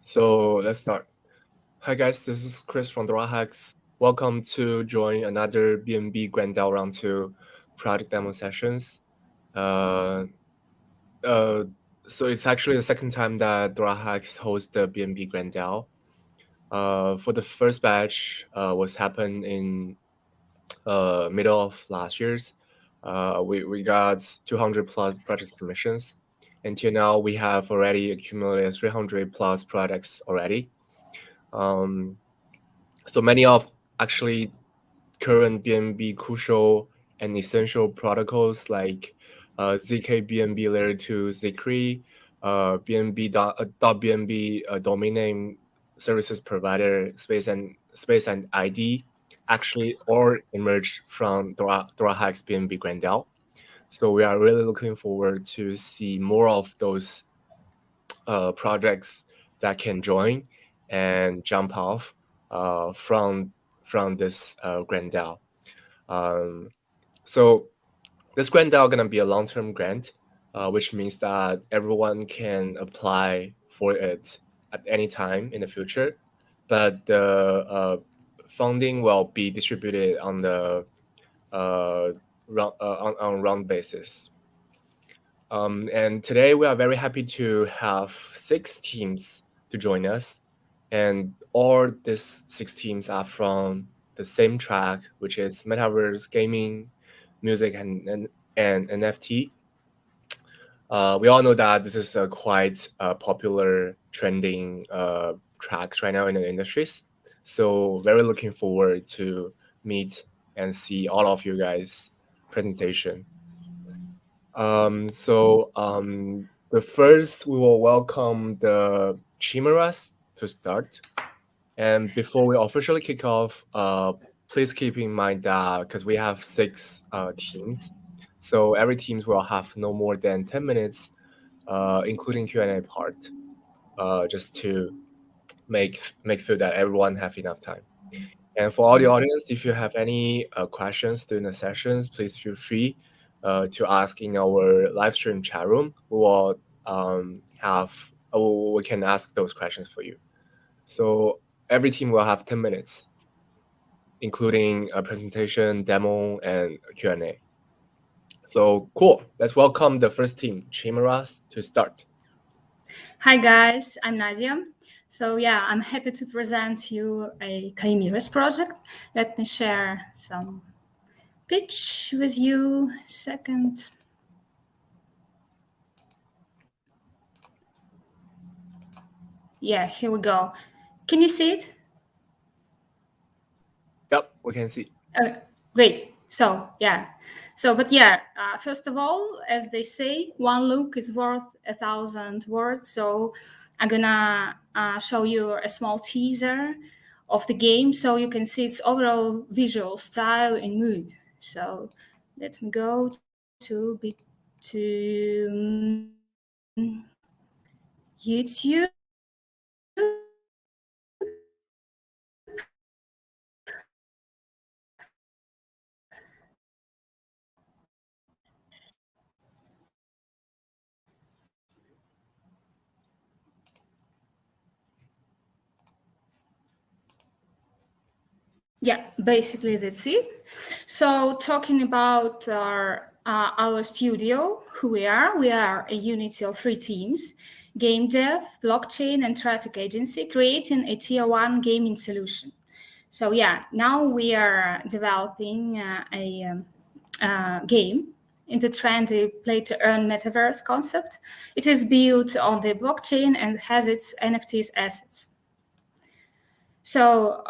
So let's start. Hi guys, this is Chris from DoraHacks. Welcome to join another BNB Grand DAO Round 2 project demo sessions. So it's actually the second time that DoraHacks hosts the BNB Grand DAO. For the first batch was happened in middle of last year's. We got 200 plus project submissions. Until now, we have already accumulated 300 plus projects already. So many of actually current BNB crucial and essential protocols like ZK BNB layer 2 Zikri, BNB domain name services provider space and ID actually all emerged from DoraHacks BNB Grand DAO. So we are really looking forward to see more of those projects that can join and jump off from this Grand DAO. So this Grand DAO gonna be a long-term grant, which means that everyone can apply for it at any time in the future, but the funding will be distributed on the on round basis. And today we are very happy to have 6 teams to join us, and all these 6 teams are from the same track, which is metaverse, gaming, music, and NFT. We all know that this is a quite popular trending tracks right now in the industries. So very looking forward to meet and see all of you guys' presentation. The first, we will welcome the Chimeras to start. And before we officially kick off, please keep in mind that because we have 6 teams, so every team will have no more than 10 minutes, including Q&A part, just to make sure that everyone have enough time. And for all the audience, if you have any questions during the sessions, please feel free to ask in our live stream chat room. We will we can ask those questions for you. So every team will have 10 minutes, including a presentation, demo, and Q&A. So cool. Let's welcome the first team, Chimeras, to start. Hi guys, I'm Nadia. So yeah, I'm happy to present you a Chimeras project. Let me share some pitch with you. Second. Yeah, here we go. Can you see it? Yep, we can see. Great. So yeah. First of all, as they say, one look is worth 1,000 words. So I'm gonna show you a small teaser of the game so you can see its overall visual style and mood. So let me go to YouTube. Yeah, basically that's it. So talking about our studio, who we are a unity of 3 teams: game dev, blockchain, and traffic agency, creating a tier 1 gaming solution. So yeah, now we are developing a game in the trendy play-to-earn metaverse concept. It is built on the blockchain and has its NFTs assets. So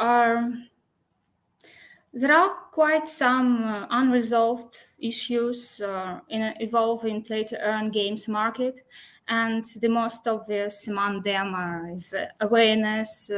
there are quite some unresolved issues in an evolving play-to-earn games market, and the most obvious among them is unawareness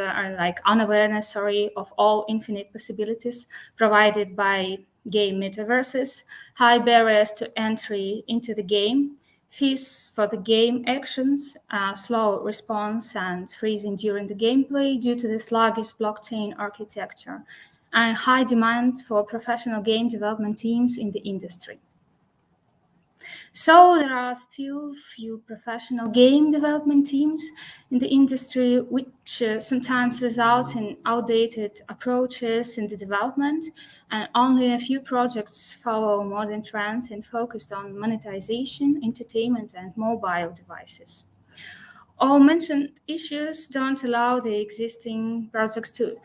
of all infinite possibilities provided by game metaverses, high barriers to entry into the game, fees for the game actions, slow response and freezing during the gameplay due to the sluggish blockchain architecture, and high demand for professional game development teams in the industry. So there are still few professional game development teams in the industry, which sometimes results in outdated approaches in the development, and only a few projects follow modern trends and focused on monetization, entertainment, and mobile devices. All mentioned issues don't allow the existing projects to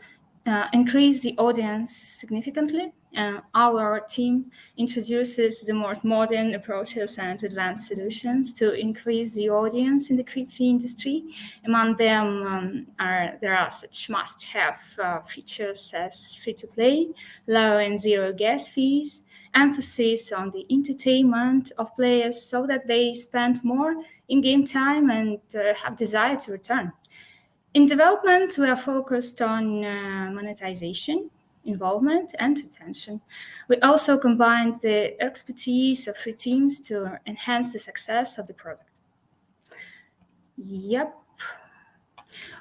increase the audience significantly. Our team introduces the most modern approaches and advanced solutions to increase the audience in the crypto industry. Among them, there are such must-have features as free-to-play, low and zero gas fees, emphasis on the entertainment of players so that they spend more in-game time and have desire to return. In development, we are focused on monetization, involvement, and retention. We also combined the expertise of three teams to enhance the success of the product. Yep.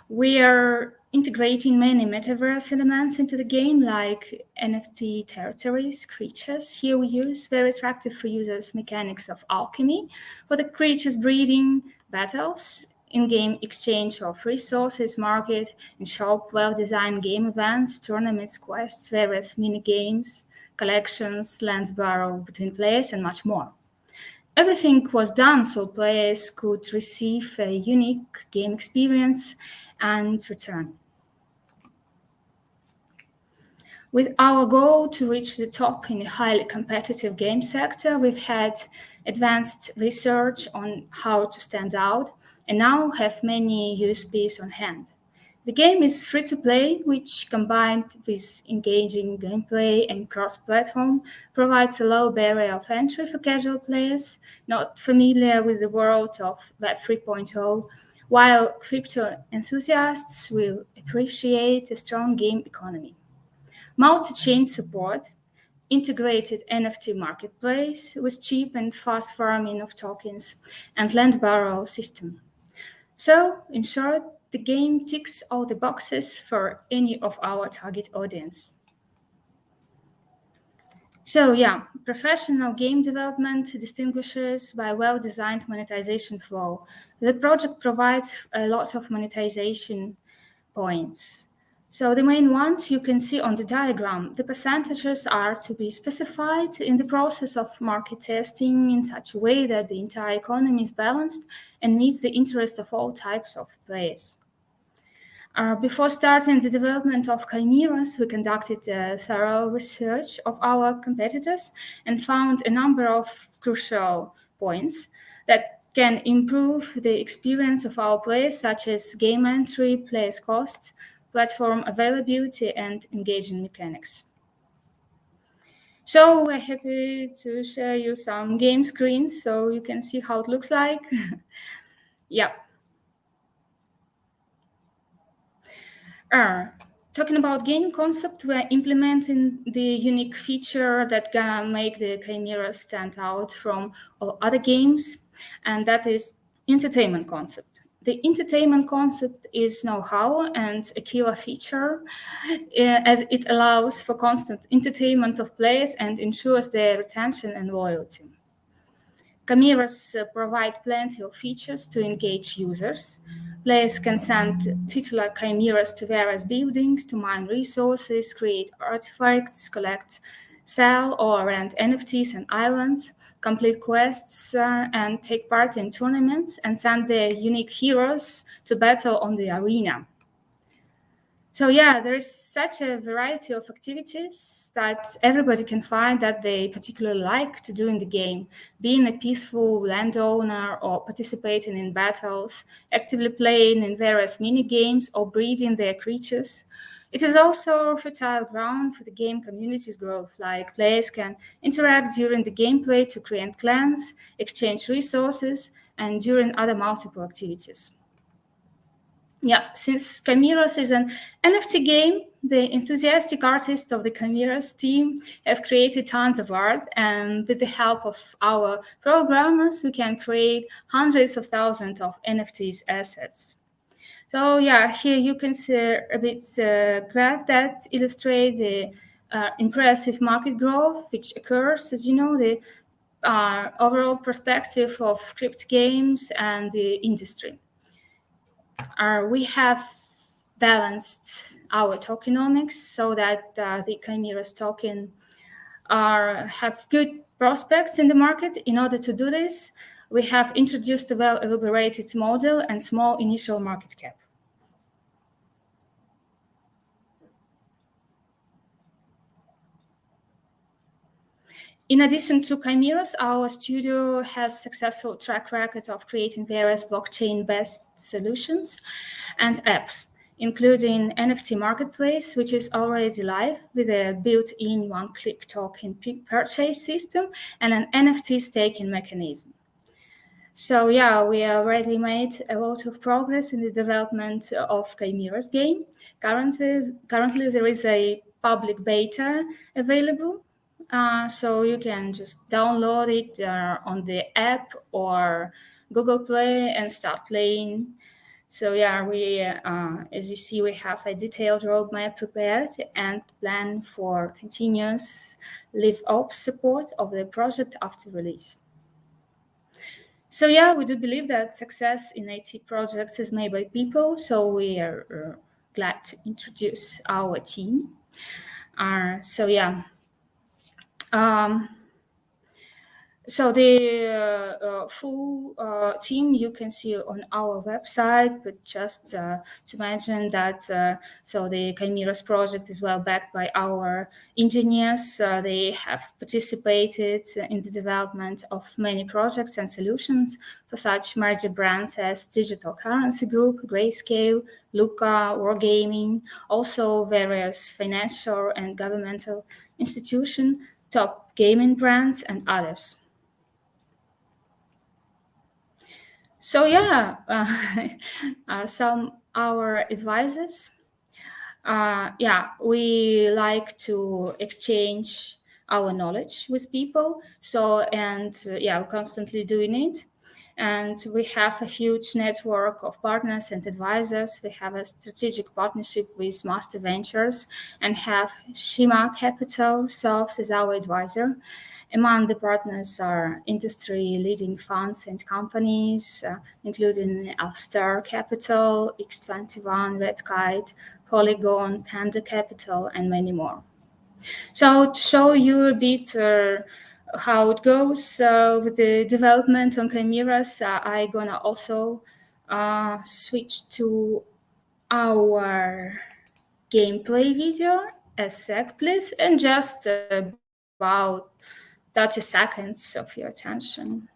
We are integrating many metaverse elements into the game, like NFT territories, creatures. Here we use very attractive for users mechanics of alchemy for the creatures breeding, battles, in-game exchange of resources, market, and shop, well-designed game events, tournaments, quests, various mini-games, collections, lands borrowed between players, and much more. Everything was done so players could receive a unique game experience and return. With our goal to reach the top in a highly competitive game sector, we've had advanced research on how to stand out and now have many USPs on hand. The game is free-to-play, which combined with engaging gameplay and cross-platform provides a low barrier of entry for casual players not familiar with the world of Web 3.0, while crypto enthusiasts will appreciate a strong game economy. Multi-chain support, integrated NFT marketplace with cheap and fast farming of tokens, and lend borrow system. So, in short, the game ticks all the boxes for any of our target audience. So yeah, professional game development distinguishes by well-designed monetization flow. The project provides a lot of monetization points. So the main ones you can see on the diagram. The percentages are to be specified in the process of market testing in such a way that the entire economy is balanced and meets the interest of all types of players. Before starting the development of Chimeras, we conducted a thorough research of our competitors and found a number of crucial points that can improve the experience of our players, such as game entry, players' costs, platform availability, and engaging mechanics. So we're happy to share you some game screens so you can see how it looks like. Yeah. Talking about game concept, we're implementing the unique feature that gonna make the Chimeras stand out from all other games, and that is entertainment concept. The entertainment concept is know-how and a killer feature as it allows for constant entertainment of players and ensures their retention and loyalty. Chimeras provide plenty of features to engage users. Players can send titular chimeras to various buildings to mine resources, create artifacts, collect, sell or rent NFTs and islands, complete quests, and take part in tournaments, and send their unique heroes to battle on the arena. So yeah, there is such a variety of activities that everybody can find that they particularly like to do in the game. Being a peaceful landowner or participating in battles, actively playing in various mini-games or breeding their creatures. It is also a fertile ground for the game community's growth, like players can interact during the gameplay to create clans, exchange resources, and during other multiple activities. Yeah, since Chimeras is an NFT game, the enthusiastic artists of the Chimeras team have created tons of art, and with the help of our programmers, we can create hundreds of thousands of NFTs assets. So yeah, here you can see a bit graph that illustrates the impressive market growth, which occurs, as you know, the overall perspective of crypto games and the industry. We have balanced our tokenomics so that the Chimeras token have good prospects in the market. In order to do this, we have introduced a well-elaborated model and small initial market cap. In addition to Chimeras, our studio has successful track record of creating various blockchain-based solutions and apps, including NFT Marketplace, which is already live with a built-in one-click token purchase system and an NFT staking mechanism. So yeah, we already made a lot of progress in the development of Chimeras game. Currently there is a public beta available. So you can just download it on the app or Google Play and start playing. So yeah, we, as you see, we have a detailed roadmap prepared and plan for continuous live ops support of the project after release. So yeah, we do believe that success in IT projects is made by people. So we are glad to introduce our team. So yeah. So the full team you can see on our website, but just to mention that so the Chimeras project is well backed by our engineers. They have participated in the development of many projects and solutions for such major brands as Digital Currency Group, Grayscale, Luca, Wargaming, also various financial and governmental institutions, top gaming brands, and others. So yeah, some our advisors. Yeah, we like to exchange our knowledge with people. So and yeah, we're constantly doing it. And we have a huge network of partners and advisors. We have a strategic partnership with Master Ventures and have Shima Capital serves as our advisor. Among the partners are industry-leading funds and companies, including Alstar Capital, X21, Red Kite, Polygon, Panda Capital, and many more. So to show you a bit how it goes with the development on Chimeras, I'm gonna also switch to our gameplay video. A sec, please, and just about 30 seconds of your attention.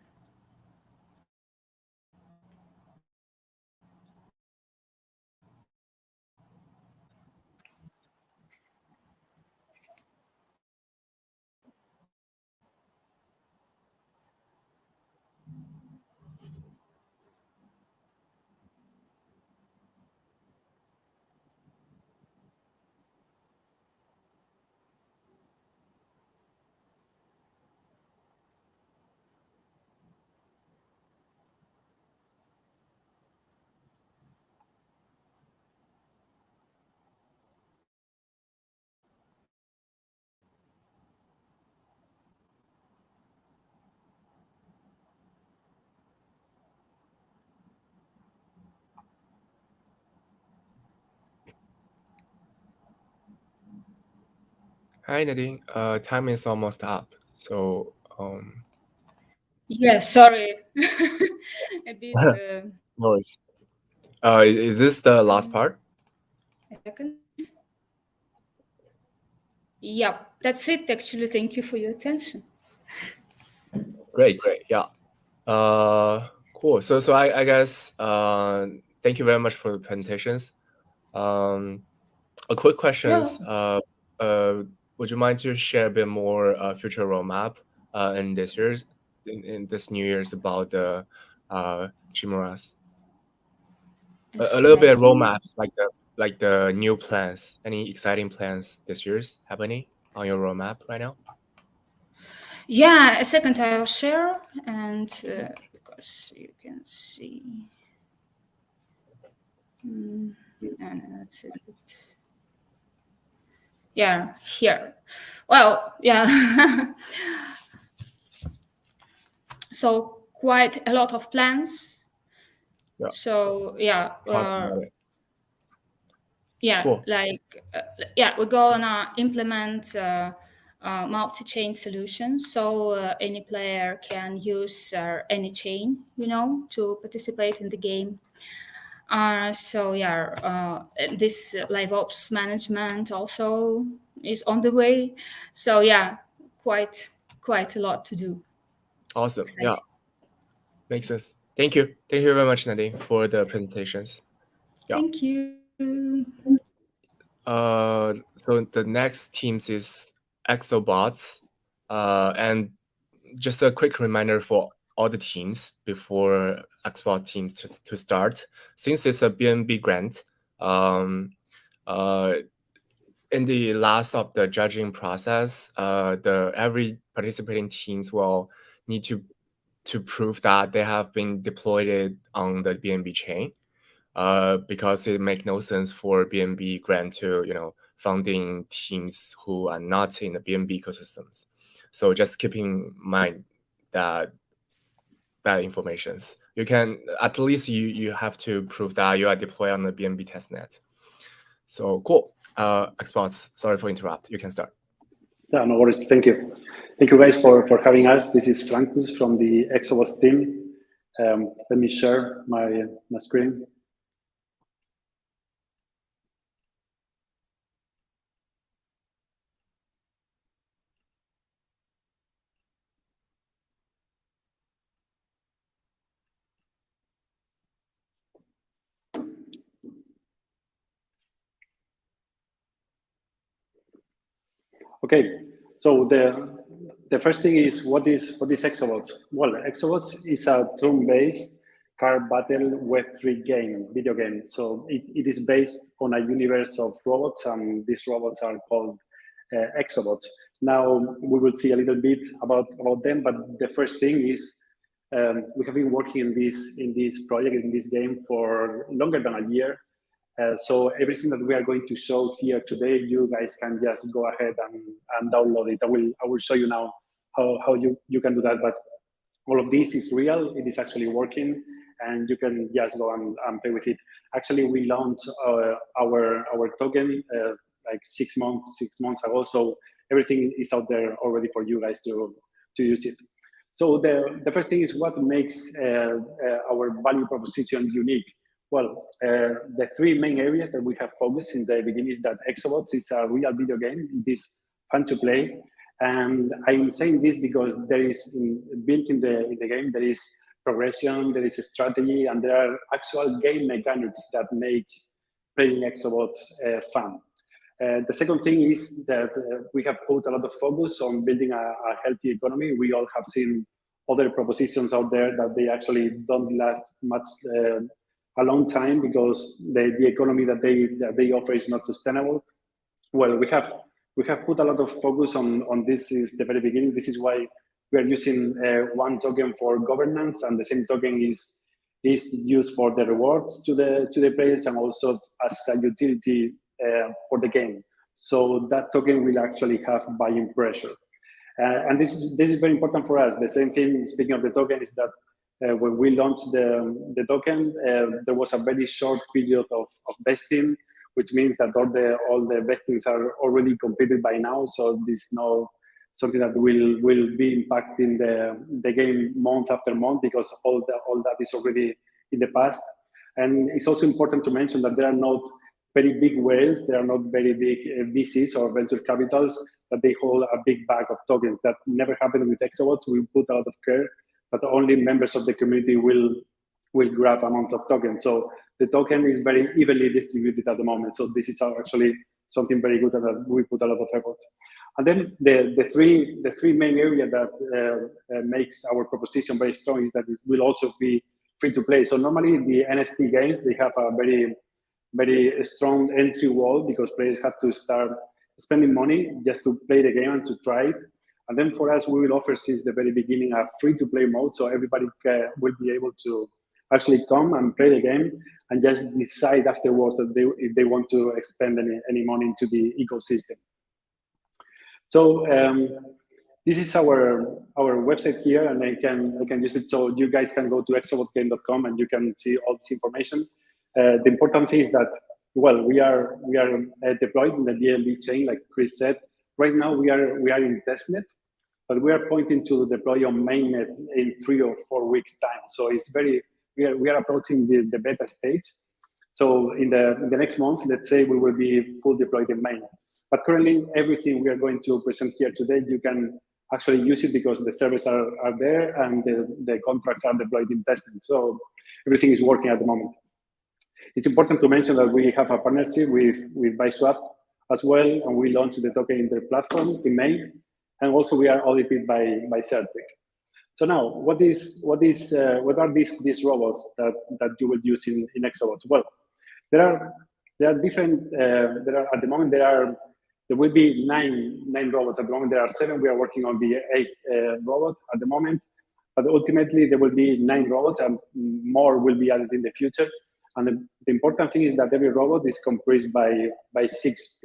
Hi Nadine. Time is almost up. So Yeah, sorry. A bit. no worries. Is this the last part? A second. Yeah, that's it. Actually, thank you for your attention. Great. Yeah. Cool. So I guess thank you very much for the presentations. A quick questions. Would you mind to share a bit more future roadmap in this year's in this New Year's about the Chimeras? A little bit of roadmaps like the new plans. Any exciting plans this year's happening on your roadmap right now? Yeah, a second I'll share, and because you can see. No, that's it. Yeah, here. Well, yeah. So quite a lot of plans. Yeah. So yeah, yeah, cool. we're gonna implement multi-chain solutions, so any player can use any chain, to participate in the game. So yeah, this live ops management also is on the way. So yeah, quite a lot to do. Awesome. Exciting. Yeah, makes sense. Thank you very much, Nadine, for the presentations. Yeah. Thank you. So the next teams is Exobots, and just a quick reminder for all the teams before Exobot teams to start. Since it's a BNB grant, in the last of the judging process, every participating teams will need to prove that they have been deployed on the BNB chain. Because it makes no sense for BNB grant to funding teams who are not in the BNB ecosystems. So just keep in mind that information. You can at least you have to prove that you are deployed on the BNB testnet. So cool. Experts, sorry for interrupt. You can start. Yeah, no worries. Thank you. Thank you guys for having us. This is Frankus from the Exobots team. Let me share my screen. Okay, so the first thing is what is Exobots? Well, Exobots is a turn-based card battle Web3 video game. So it is based on a universe of robots, and these robots are called Exobots. Now we will see a little bit about them, but the first thing is we have been working in this project, in this game for longer than a year. So everything that we are going to show here today, you guys can just go ahead and download it. I will show you now how you can do that. But all of this is real. It is actually working, and you can just go and play with it. Actually, we launched our token like 6 months ago. So everything is out there already for you guys to use it. So the first thing is what makes our value proposition unique. Well, the three main areas that we have focused in the beginning is that Exobots is a real video game. It is fun to play. And I'm saying this because there is built in the game, there is progression, there is a strategy, and there are actual game mechanics that makes playing Exobots fun. The second thing is that we have put a lot of focus on building a healthy economy. We all have seen other propositions out there that they actually don't last much a long time because the economy that they offer is not sustainable. Well, we have put a lot of focus on this since the very beginning. This is why we are using one token for governance, and the same token is used for the rewards to the players and also as a utility for the game. So that token will actually have buying pressure. And this is very important for us. The same thing, speaking of the token, is that when we launched the token, there was a very short period of vesting, which means that all the vestings are already completed by now. So this is not something that will be impacting the game month after month because all that is already in the past. And it's also important to mention that there are not very big whales, there are not very big VCs or venture capitals that they hold a big bag of tokens. That never happened with Exobots. We put a lot of care, but only members of the community will grab amounts of tokens. So the token is very evenly distributed at the moment. So this is actually something very good that we put a lot of effort. And then the three main area that makes our proposition very strong is that it will also be free to play. So normally the NFT games, they have a very strong entry wall because players have to start spending money just to play the game and to try it. And then for us, we will offer since the very beginning a free-to-play mode, so everybody will be able to actually come and play the game and just decide afterwards that if they want to expend any money into the ecosystem. So this is our website here, and I can use it so you guys can go to exobotgame.com and you can see all this information. The important thing is that, well, we are deployed in the BNB chain, like Chris said. Right now we are in testnet, but we are pointing to deploy on mainnet in 3 or 4 weeks time. So it's very, we are approaching the beta stage. So in the next month, let's say we will be full deployed in mainnet. But currently everything we are going to present here today, you can actually use it because the servers are there and the contracts are deployed in testnet. So everything is working at the moment. It's important to mention that we have a partnership with BuySwap as well, and we launched the token in their platform in May, and also we are audited by Certic. So now, what are these robots that you will use in Exobots? Well, there are different. At the moment there will be nine robots. At the moment there are 7. We are working on the 8th robot at the moment, but ultimately there will be 9 robots, and more will be added in the future. And the important thing is that every robot is comprised by 6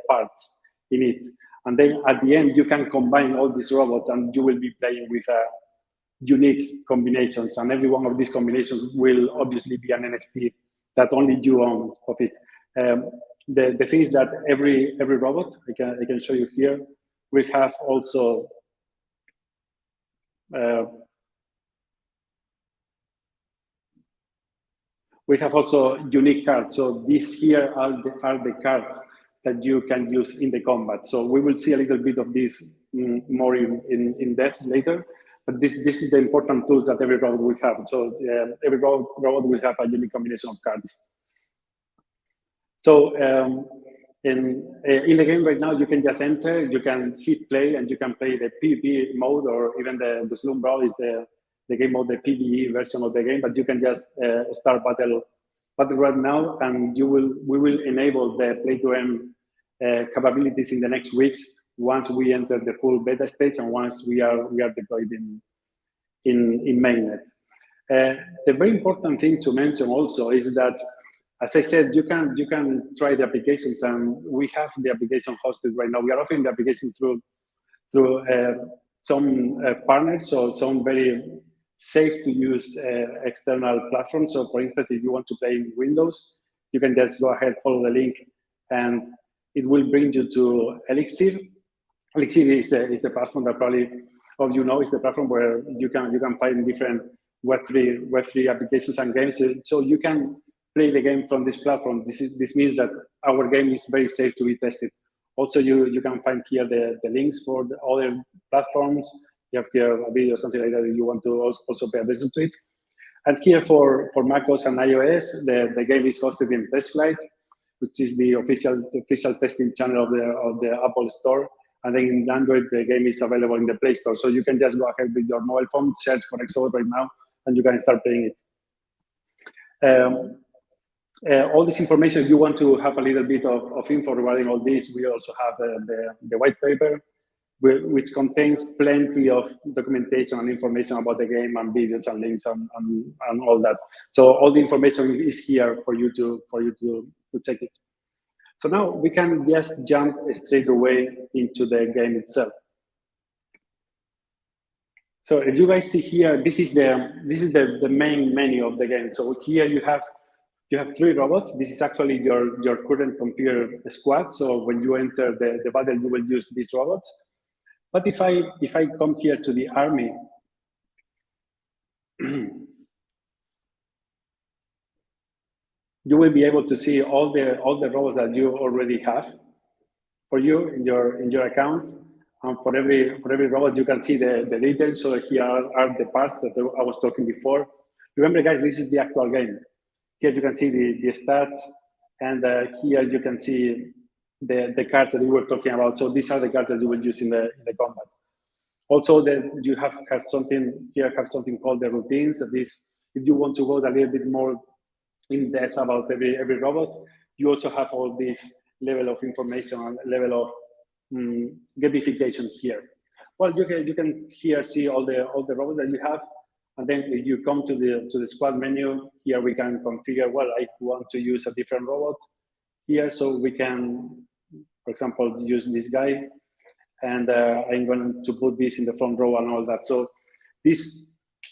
parts in it. And then at the end, you can combine all these robots and you will be playing with unique combinations. And every one of these combinations will obviously be an NFT that only you own of it. The thing is that every robot, I can show you here, will have also unique cards. So these here are the cards that you can use in the combat. So we will see a little bit of this more in depth later. But this is the important tools that every robot will have. So every robot will have a unique combination of cards. So in the game right now, you can just enter, you can hit play, and you can play the PvP mode, or even the Slum Brawl is the game mode, the PvE version of the game. But you can just start battle right now, and we will enable the play to earn capabilities in the next weeks once we enter the full beta stage and once we are deployed in mainnet. The very important thing to mention also is that, as I said, you can try the applications, and we have the application hosted right now. We are offering the application through some partners, so some very safe to use external platforms. So for instance, if you want to play in Windows, you can just go ahead, follow the link, and it will bring you to Elixir. Elixir is the platform that probably all you know is the platform where you can find different Web3 applications and games. So you can play the game from this platform. This means that our game is very safe to be tested. Also, you can find here the links for the other platforms. You have here a video or something like that if you want to also pay attention to it. And here for macOS and iOS, the game is hosted in TestFlight, which is the official testing channel of the Apple Store. And then in Android, the game is available in the Play Store. So you can just go ahead with your mobile phone, search for Exobot right now, and you can start playing it. All this information, if you want to have a little bit of info regarding all this, we also have the white paper, which contains plenty of documentation and information about the game and videos and links and all that. So all the information is here for you to check it. So now we can just jump straight away into the game itself. So if you guys see here, this is the main menu of the game. So here you have 3 robots. This is actually your current computer squad. So when you enter the battle, you will use these robots. But if I come here to the army, you will be able to see all the robots that you already have for you in your account. And for every robot, you can see the details. So here are the parts that I was talking before. Remember, guys, this is the actual game. Here you can see the stats, and here you can see the cards that we were talking about. So these are the cards that you will use in the combat. Also, you have something called the routines. That is, if you want to go a little bit more in depth about every robot, you also have all this level of information and level of gamification here. Well, you can here see all the robots that you have, and then if you come to the squad menu, here we can configure. Well, I want to use a different robot here, so we can, for example, use this guy. and I'm going to put this in the front row and all that. So this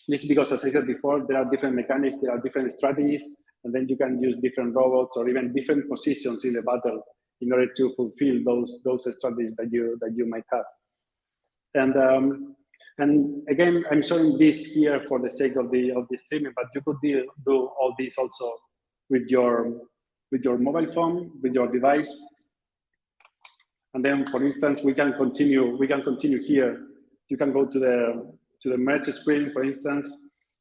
is because, as I said before, there are different mechanics, there are different strategies, and then you can use different robots or even different positions in the battle in order to fulfill those strategies that you might have. And again, I'm showing this here for the sake of the streaming, but you could do all this also with your mobile phone, with your device. And then, for instance, we can continue here. You can go to the merge screen, for instance,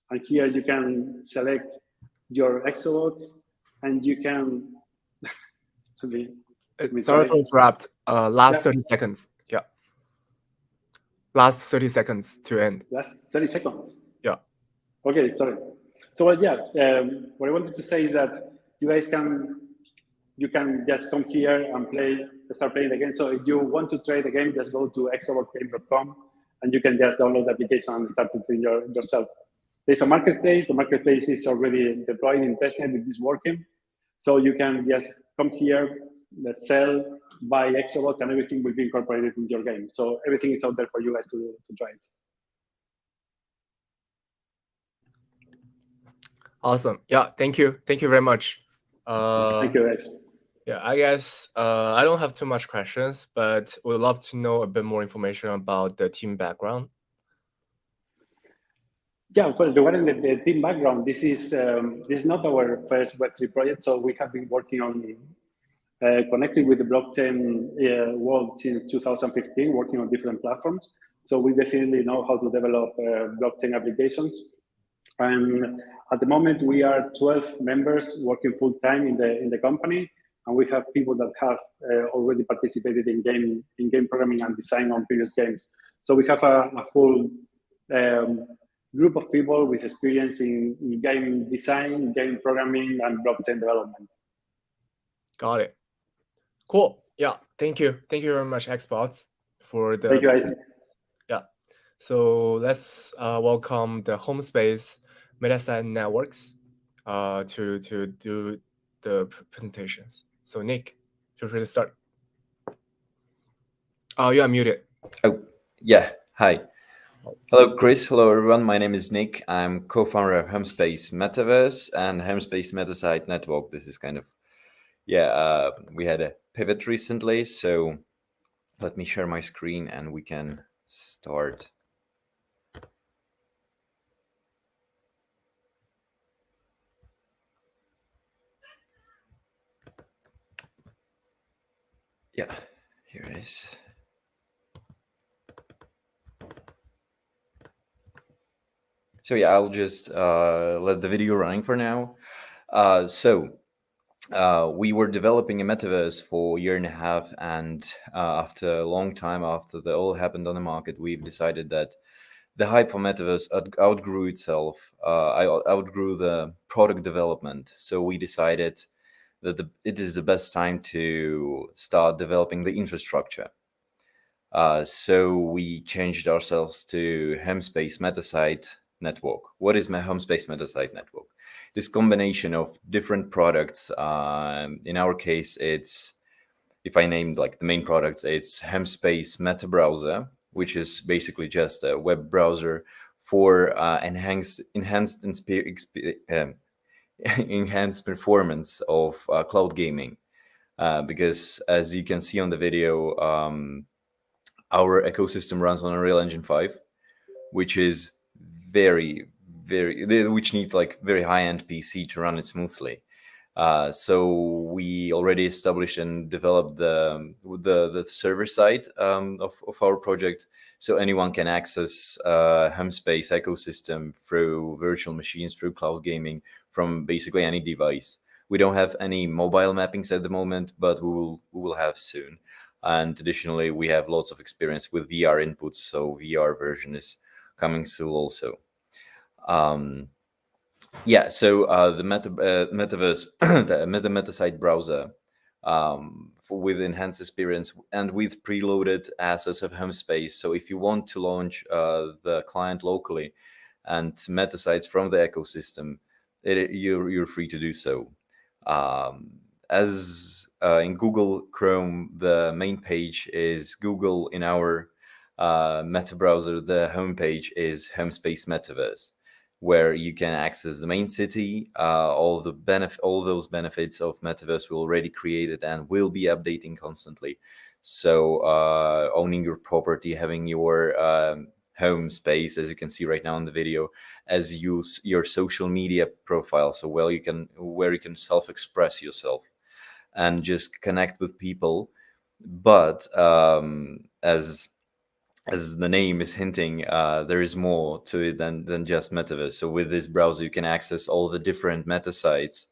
and here you can select your Exobots, and you can. Sorry to interrupt. Last 30 seconds. Yeah. Last 30 seconds to end. Last 30 seconds. Yeah. Okay, sorry. So what I wanted to say is that you guys can just come here and start playing the game. So if you want to trade the game, just go to exobotsgame.com and you can just download the application and start to train yourself. There's a marketplace. The marketplace is already deployed in testnet. It is working. So you can just come here, sell, buy Exobots, and everything will be incorporated into your game. So everything is out there for you guys to try it. Awesome. Yeah, thank you. Thank you very much. Thank you, guys. Yeah, I guess I don't have too much questions, but would love to know a bit more information about the team background. Yeah, well, regarding the team background, this is not our first Web3 project. So we have been working on connecting with the blockchain world since 2015, working on different platforms. So we definitely know how to develop blockchain applications. And at the moment, we are 12 members working full time in the company, and we have people that have already participated in game programming and design on previous games. So we have a full group of people with experience in game design, game programming, and blockchain development. Got it. Cool. Yeah. Thank you. Thank you very much, Xbots, for the. Thank you, guys. Yeah. So let's welcome the Homespace Metasite Networks to do the presentations. So Nick, feel free to start. Oh, you are muted. Oh, yeah. Hi. Hello, Chris. Hello, everyone. My name is Nick. I'm co-founder of Homespace Metaverse and Homespace Metasite Network. This is kind of, we had a pivot recently. So let me share my screen and we can start. Yeah, here it is. So yeah, I'll just let the video running for now. We were developing a metaverse for a year and a half, and after a long time, after the all happened on the market, we've decided that the hype for metaverse outgrew itself. I outgrew the product development, so we decided that it is the best time to start developing the infrastructure. So we changed ourselves to Homespace Metasite Network. What is my Homespace Metasite Network? This combination of different products. In our case, it's, if I named like the main products, it's Homespace Meta Browser, which is basically just a web browser for enhanced performance of cloud gaming. Because as you can see on the video, our ecosystem runs on Unreal Engine 5, which is which needs like very high-end PC to run it smoothly. So we already established and developed the server side of our project, so anyone can access Homespace ecosystem through virtual machines, through cloud gaming, from basically any device. We don't have any mobile mappings at the moment, but we will have soon. And additionally, we have lots of experience with VR inputs, so VR version is coming soon also. So the metaverse, the Metasite browser, with enhanced experience and with preloaded assets of Homespace. So if you want to launch the client locally and metasites from the ecosystem, you're free to do so. As in Google Chrome, the main page is Google. In our meta browser, the homepage is Homespace Metaverse, where you can access the main city. All those benefits of Metaverse we already created and will be updating constantly. So owning your property, having your home space, as you can see right now in the video, as your social media profile, so where you can self-express yourself and just connect with people. But as the name is hinting, there is more to it than just metaverse. So with this browser, you can access all the different meta sites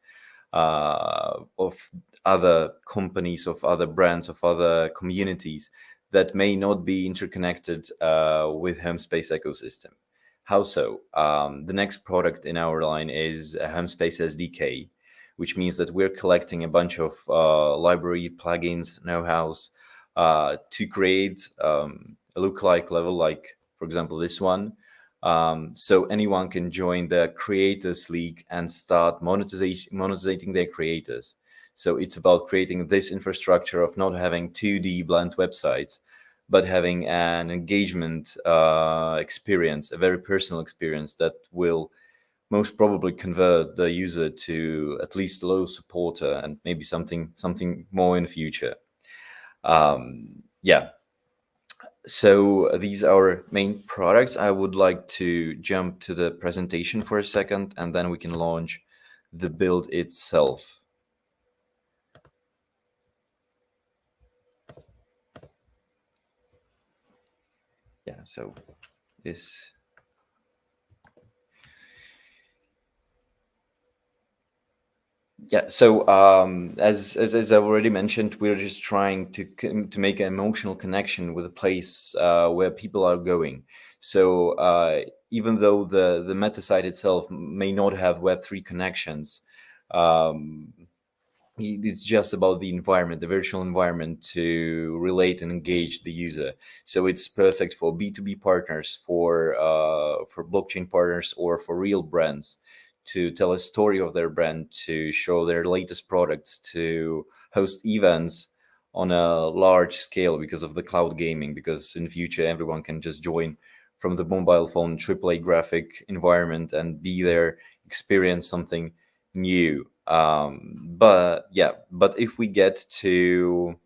of other companies, of other brands, of other communities that may not be interconnected with Homespace ecosystem. How so? The next product in our line is a Homespace SDK, which means that we're collecting a bunch of library plugins, know-hows to create a lookalike level, like, for example, this one. So anyone can join the Creators League and start monetizing their creators. So it's about creating this infrastructure of not having 2D bland websites, but having an engagement experience, a very personal experience that will most probably convert the user to at least a low supporter and maybe something more in the future. Yeah. So these are our main products. I would like to jump to the presentation for a second, and then we can launch the build itself. Yeah, so this. Yeah, so as I've already mentioned, we're just trying to make an emotional connection with a place where people are going. So even though the meta site itself may not have Web3 connections, it's just about the environment, the virtual environment, to relate and engage the user. So it's perfect for B2B partners, for blockchain partners, or for real brands to tell a story of their brand, to show their latest products, to host events on a large scale because of the cloud gaming, because in the future everyone can just join from the mobile phone AAA graphic environment and be there, experience something new. But if we get to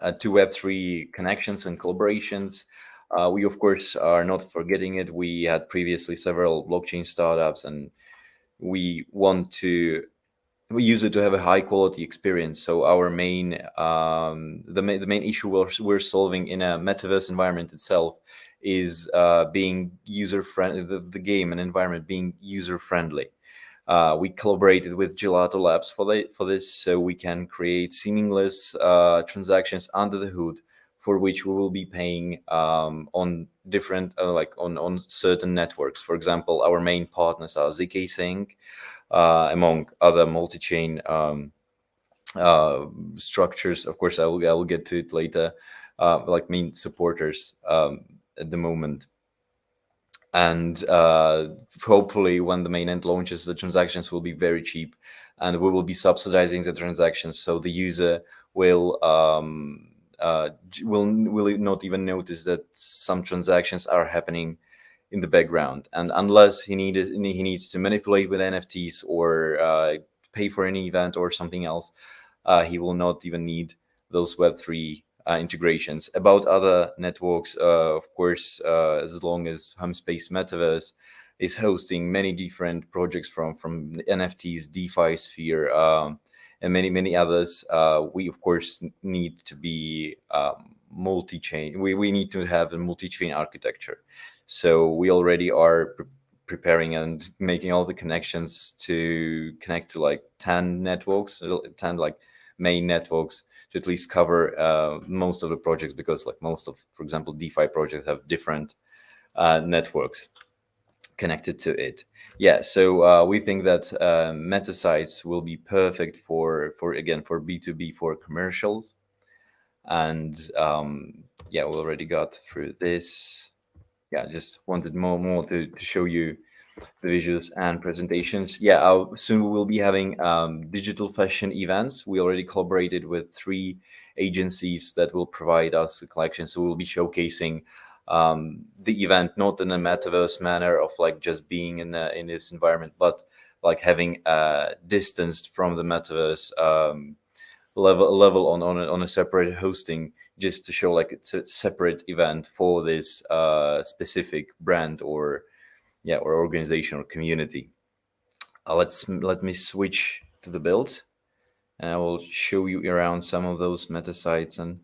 Web3 connections and collaborations, we of course are not forgetting it. We had previously several blockchain startups, and we use it to have a high quality experience. So our main the main issue we're solving in a metaverse environment itself is being user friendly, the game and environment being user friendly. We collaborated with Gelato Labs for this, so we can create seamless transactions under the hood, for which we will be paying on different on certain networks. For example, our main partners are ZK Sync, among other multi-chain structures. Of course, I will get to it later, like main supporters at the moment. And hopefully when the mainnet launches, the transactions will be very cheap, and we will be subsidizing the transactions, so the user will not even notice that some transactions are happening in the background. And unless he needs to manipulate with NFTs or pay for an event or something else, he will not even need those Web3 integrations. About other networks, of course, as long as Homespace Metaverse is hosting many different projects from NFTs, DeFi sphere, and many others, we of course need to be multi-chain. We need to have a multi-chain architecture. So we already are preparing and making all the connections to connect to like 10 networks, 10 like main networks, to at least cover most of the projects, because like most of, for example, DeFi projects have different networks connected to it. Yeah, so we think that meta sites will be perfect for B2B, for commercials. And yeah, we already got through this. Yeah, just wanted more to show you the visuals and presentations. Yeah, soon we will be having digital fashion events. We already collaborated with 3 agencies that will provide us the collection. So we'll be showcasing the event not in a metaverse manner of like just being in this environment, but like having distanced from the metaverse level on a separate hosting, just to show like it's a separate event for this specific brand or organization or community. Let me switch to the build, and I will show you around some of those meta sites and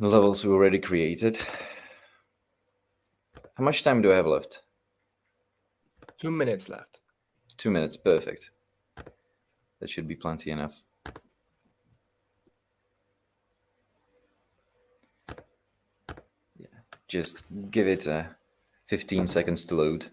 levels we already created. How much time do I have left? 2 minutes left. 2 minutes, perfect. That should be plenty enough. Yeah, just give it 15 seconds to load.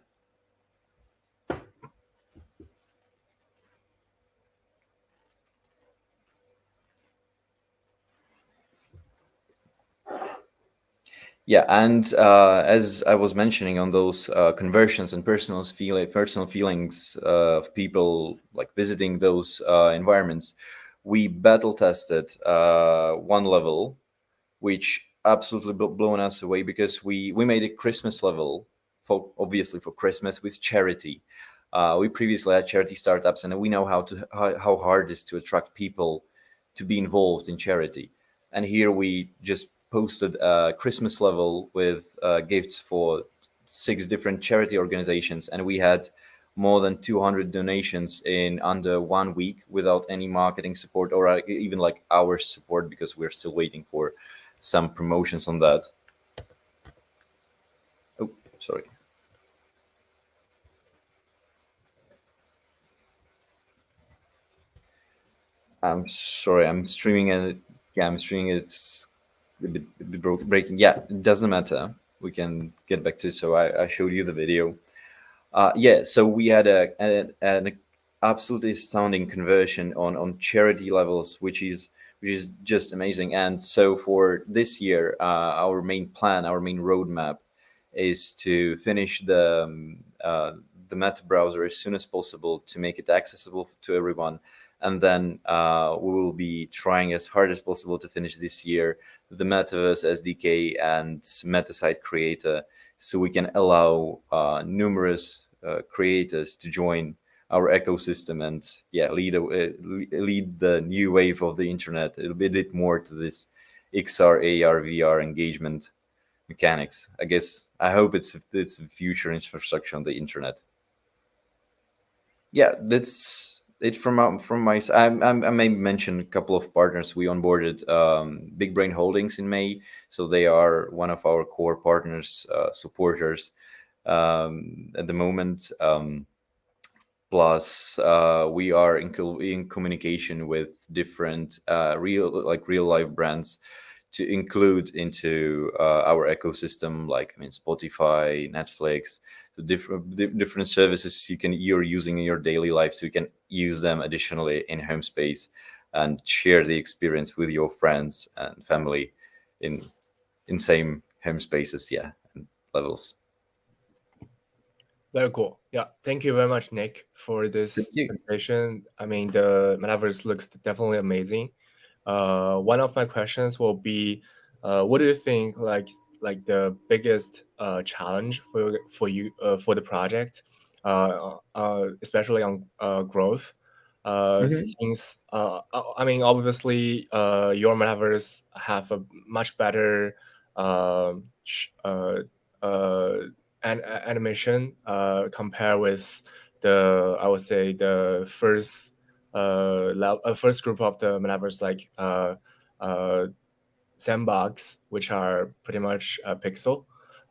Yeah, and as I was mentioning on those conversions and personal feelings of people like visiting those environments, we battle tested one level, which absolutely blown us away, because we made a Christmas level obviously for Christmas with charity. We previously had charity startups, and we know how hard it is to attract people to be involved in charity. And here we just posted a Christmas level with gifts for 6 different charity organizations, and we had more than 200 donations in under 1 week without any marketing support or even like our support, because we're still waiting for some promotions on that. Oh, sorry. I'm sorry, I'm streaming and I'm streaming. It's a bit breaking. Yeah, it doesn't matter. We can get back to it. So I showed you the video. Yeah, so we had an absolutely astounding conversion on charity levels, which is just amazing. And so for this year, our main plan, our main roadmap, is to finish the meta browser as soon as possible to make it accessible to everyone. And then we will be trying as hard as possible to finish this year the Metaverse SDK and MetaSite Creator, so we can allow numerous creators to join our ecosystem and lead the new wave of the internet. It'll be a bit more to this XR, AR, VR engagement mechanics. I hope it's future infrastructure on the internet. Yeah, that's it from my side. I may mention a couple of partners. We onboarded Big Brain Holdings in May, so they are one of our core partners, supporters at the moment. Plus, we are in communication with different real life brands to include into our ecosystem, like Spotify, Netflix, the different services you're using in your daily life, so you can use them additionally in Homespace and share the experience with your friends and family in same Homespaces, and levels. Very cool. Yeah, thank you very much, Nick, for this presentation. The metaverse looks definitely amazing. One of my questions will be, what do you think like the biggest challenge for you for the project, especially on growth? Since obviously your metaverse have a much better animation compared with I would say the first first group of the metaverse, like Sandbox, which are pretty much pixel,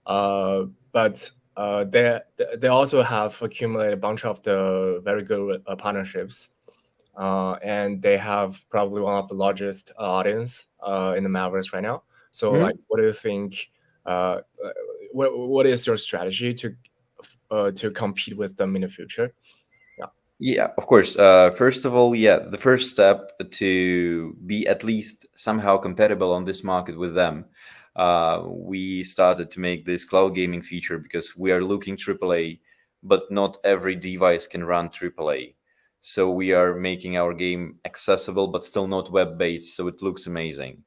but they also have accumulated a bunch of the very good partnerships, and they have probably one of the largest audience in the metaverse right now. So like, what do you think? What is your strategy to compete with them in the future? Yeah, of course. First of all, the first step to be at least somehow compatible on this market with them we started to make this cloud gaming feature because we are looking AAA, but not every device can run AAA. So we are making our game accessible, but still not web-based, so it looks amazing.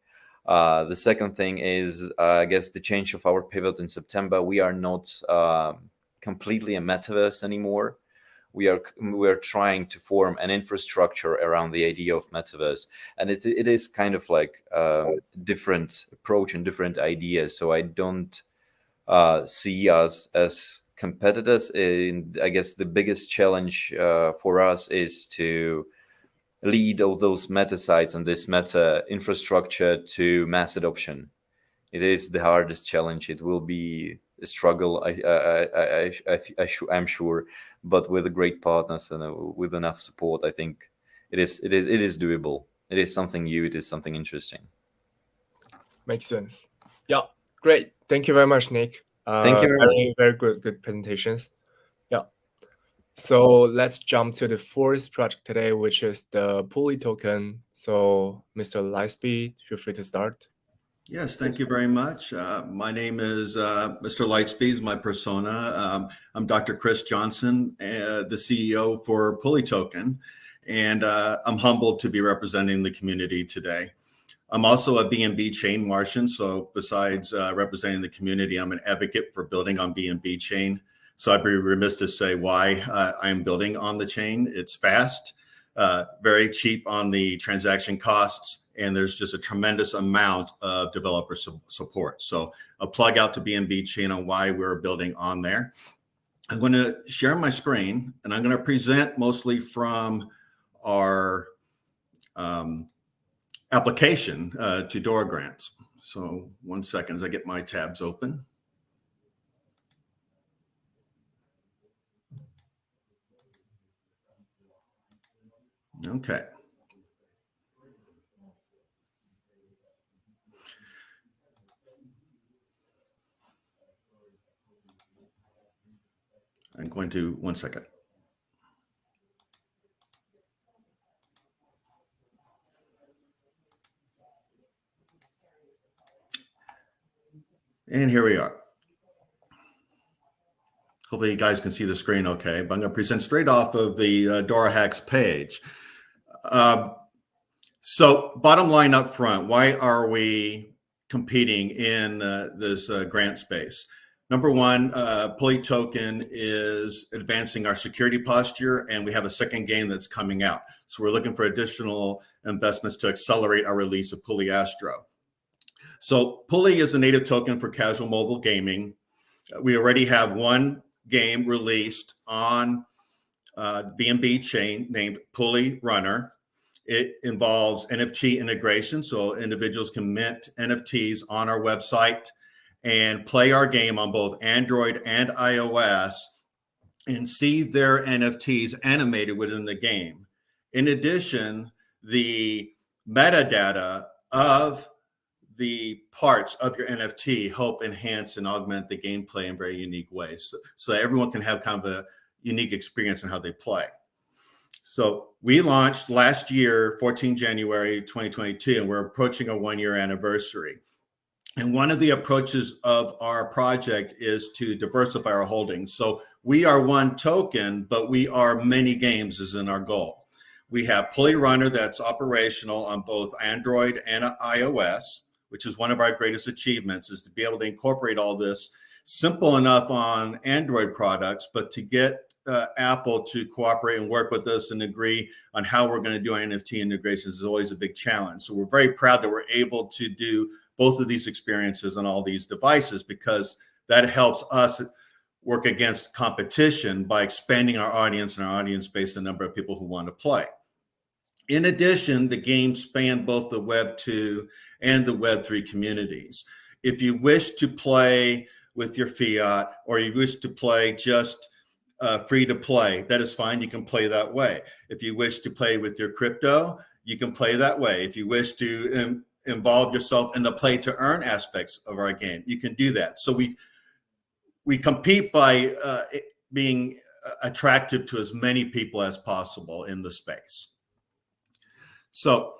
The second thing is, I guess, the change of our pivot in September. We are not completely a metaverse anymore. We are trying to form an infrastructure around the idea of metaverse, and it is kind of like different approach and different ideas. So I don't see us as competitors. I guess the biggest challenge for us is to lead all those meta sites and this meta infrastructure to mass adoption. It is the hardest challenge. It will be a struggle, I'm sure, but with great partners and with enough support, I think it is doable. It is something new. It is something interesting. Makes sense. Yeah, great. Thank you very much, Nick. Thank you very much. Very good presentations. Yeah. So let's jump to the fourth project today, which is the Puli Token. So Mr. Lightspeed, feel free to start. Yes, thank you very much. My name is Mr. Lightspeed, my persona. I'm Dr. Chris Johnson, the CEO for Puli Token, and I'm humbled to be representing the community today. I'm also a BNB chain Martian, so besides representing the community, I'm an advocate for building on BNB chain. So I'd be remiss to say why I'm building on the chain. It's fast, very cheap on the transaction costs, and there's just a tremendous amount of developer support. So a plug out to BNB chain on why we're building on there. I'm going to share my screen, and I'm going to present mostly from our application to Dora grants. So 1 second as I get my tabs open. Okay. I'm going to 1 second. And here we are. Hopefully you guys can see the screen okay, but I'm going to present straight off of the DoraHacks page. So bottom line up front, why are we competing in this grant space? Number one, Puli Token is advancing our security posture, and we have a second game that's coming out. So we're looking for additional investments to accelerate our release of Puli Astro. So Puli is a native token for casual mobile gaming. We already have one game released on BNB chain named Puli Runner. It involves NFT integration, so individuals can mint NFTs on our website and play our game on both Android and iOS and see their NFTs animated within the game. In addition, the metadata of the parts of your NFT help enhance and augment the gameplay in very unique ways. So everyone can have kind of a unique experience in how they play. So we launched last year, 14 January 2022, and we're approaching a 1-year anniversary. And one of the approaches of our project is to diversify our holdings. So we are one token, but we are many games is in our goal. We have Puli Runner that's operational on both Android and iOS, which is one of our greatest achievements, is to be able to incorporate all this simple enough on Android products, but to get Apple to cooperate and work with us and agree on how we're going to do our NFT integrations is always a big challenge. So we're very proud that we're able to do both of these experiences on all these devices, because that helps us work against competition by expanding our audience and our audience base, the number of people who want to play. In addition, the games span both the Web 2 and the Web 3 communities. If you wish to play with your fiat, or you wish to play just free to play, that is fine. You can play that way. If you wish to play with your crypto, you can play that way. If you wish to involve yourself in the play to earn aspects of our game, you can do that. So we compete by being attractive to as many people as possible in the space. So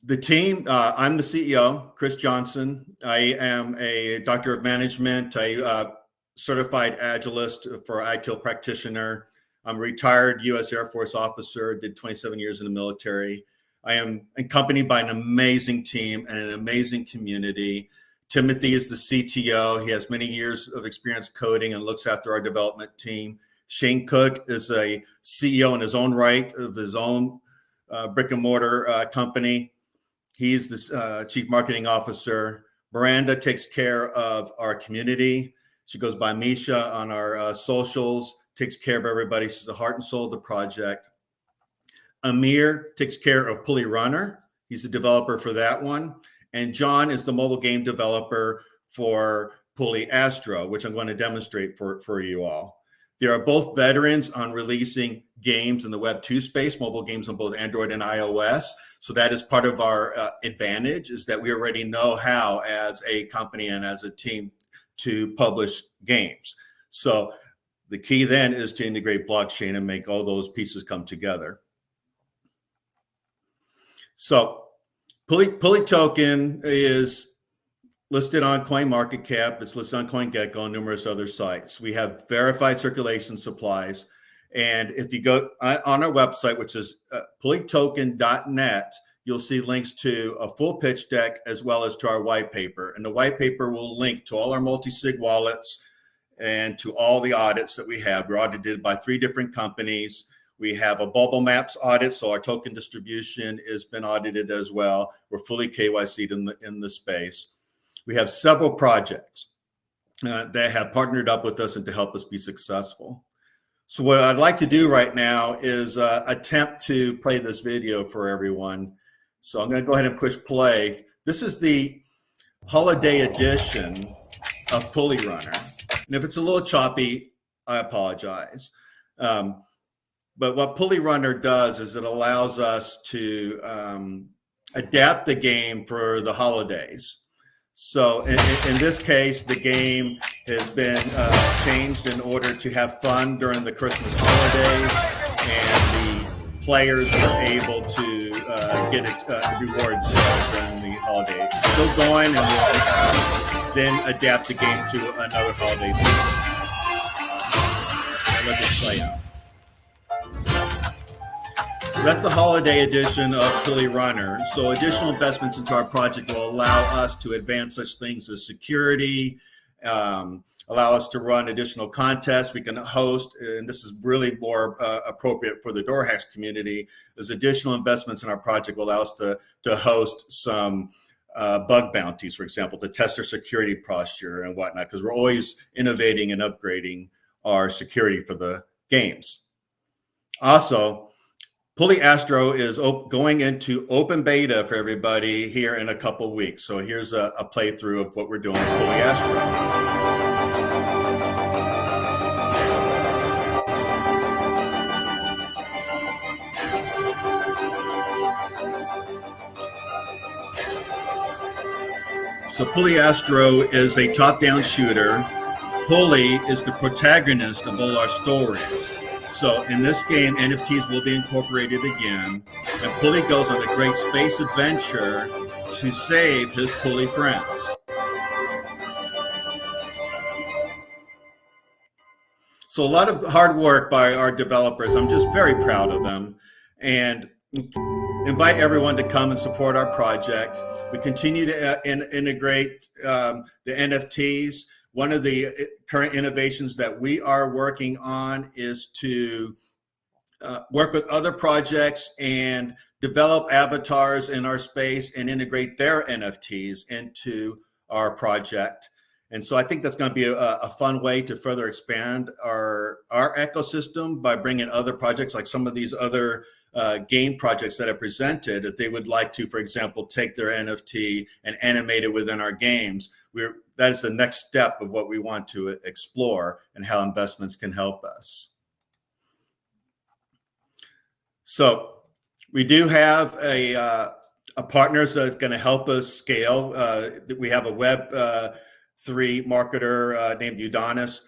The team, I'm the CEO, Chris Johnson. I am a doctor of management, a certified agilist for ITIL practitioner. I'm a retired U.S. Air Force officer, did 27 years in the military. I am accompanied by an amazing team and an amazing community. Timothy is the CTO. He has many years of experience coding and looks after our development team. Shane Cook is a CEO in his own right of his own brick and mortar company. He's the chief marketing officer. Miranda takes care of our community. She goes by Misha on our socials, takes care of everybody. She's the heart and soul of the project. Amir takes care of Puli Runner. He's the developer for that one. And John is the mobile game developer for Puli Astro, which I'm going to demonstrate for you all. They are both veterans on releasing games in the Web 2 space, mobile games on both Android and iOS. So that is part of our advantage, is that we already know how, as a company and as a team, to publish games. So the key then is to integrate blockchain and make all those pieces come together. So Puli Token is listed on CoinMarketCap, it's listed on CoinGecko and numerous other sites. We have verified circulation supplies. And if you go on our website, which is pulitoken.net, you'll see links to a full pitch deck as well as to our white paper. And the white paper will link to all our multi-sig wallets and to all the audits that we have. We're audited by 3 different companies. We have a Bubble Maps audit, so our token distribution has been audited as well. We're fully KYC'd in the space. We have several projects that have partnered up with us and to help us be successful. So what I'd like to do right now is attempt to play this video for everyone. So I'm going to go ahead and push play. This is the holiday edition of Puli Runner. And if it's a little choppy, I apologize. But what Puli Runner does is it allows us to adapt the game for the holidays. So in this case, the game has been changed in order to have fun during the Christmas holidays, and the players are able to get rewards during the holiday. Still going, and we'll then adapt the game to another holiday season. So let this play out. So that's the holiday edition of Puli Runner. So additional investments into our project will allow us to advance such things as security, allow us to run additional contests we can host, and this is really more appropriate for the DoraHacks community, as additional investments in our project will allow us to host some bug bounties, for example, to test our security posture and whatnot, because we're always innovating and upgrading our security for the games. Also, Puli Astro is going into open beta for everybody here in a couple of weeks. So here's a playthrough of what we're doing with Puli Astro. So Puli Astro is a top-down shooter. Puli is the protagonist of all our stories. So in this game, NFTs will be incorporated again, and Puli goes on a great space adventure to save his Puli friends. So a lot of hard work by our developers. I'm just very proud of them, and invite everyone to come and support our project. We continue to integrate the NFTs. One of the current innovations that we are working on is to work with other projects and develop avatars in our space and integrate their NFTs into our project. And so I think that's going to be a fun way to further expand our ecosystem by bringing other projects, like some of these other game projects that are presented, if they would like to, for example, take their NFT and animate it within our games. That is the next step of what we want to explore and how investments can help us. So we do have a partner that's going to help us scale. We have a Web3 marketer named Udonis.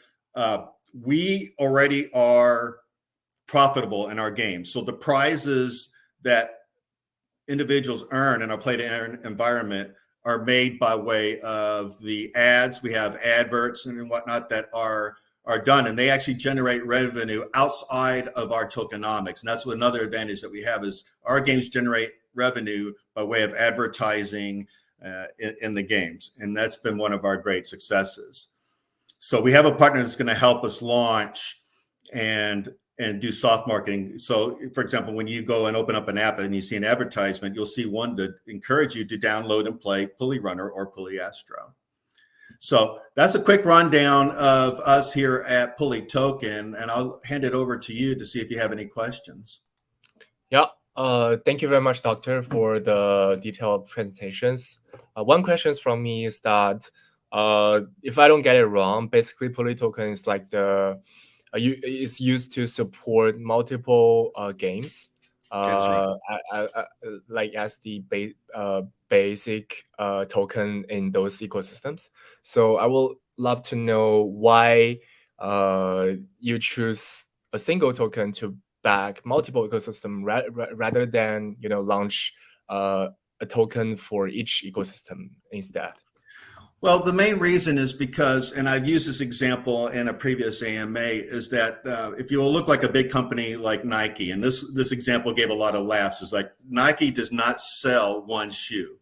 We already are profitable in our games. So the prizes that individuals earn in our play to earn environment are made by way of the ads. We have adverts and whatnot that are done, and they actually generate revenue outside of our tokenomics. And that's another advantage that we have is our games generate revenue by way of advertising in the games. And that's been one of our great successes. So we have a partner that's going to help us launch and do soft marketing. So for example, when you go and open up an app and you see an advertisement, you'll see one to encourage you to download and play Puli Runner or Puli Astro. So that's a quick rundown of us here at Puli Token, and I'll hand it over to you to see if you have any questions. Yeah, thank you very much, Doctor, for the detailed presentations. One question from me is that if I don't get it wrong, basically Puli Token is like is used to support multiple games, like as the basic token in those ecosystems. So I would love to know why you choose a single token to back multiple ecosystem rather than launch a token for each ecosystem instead. Well, the main reason is because, and I've used this example in a previous AMA, is that if you will look like a big company like Nike, and this example gave a lot of laughs, is like Nike does not sell one shoe.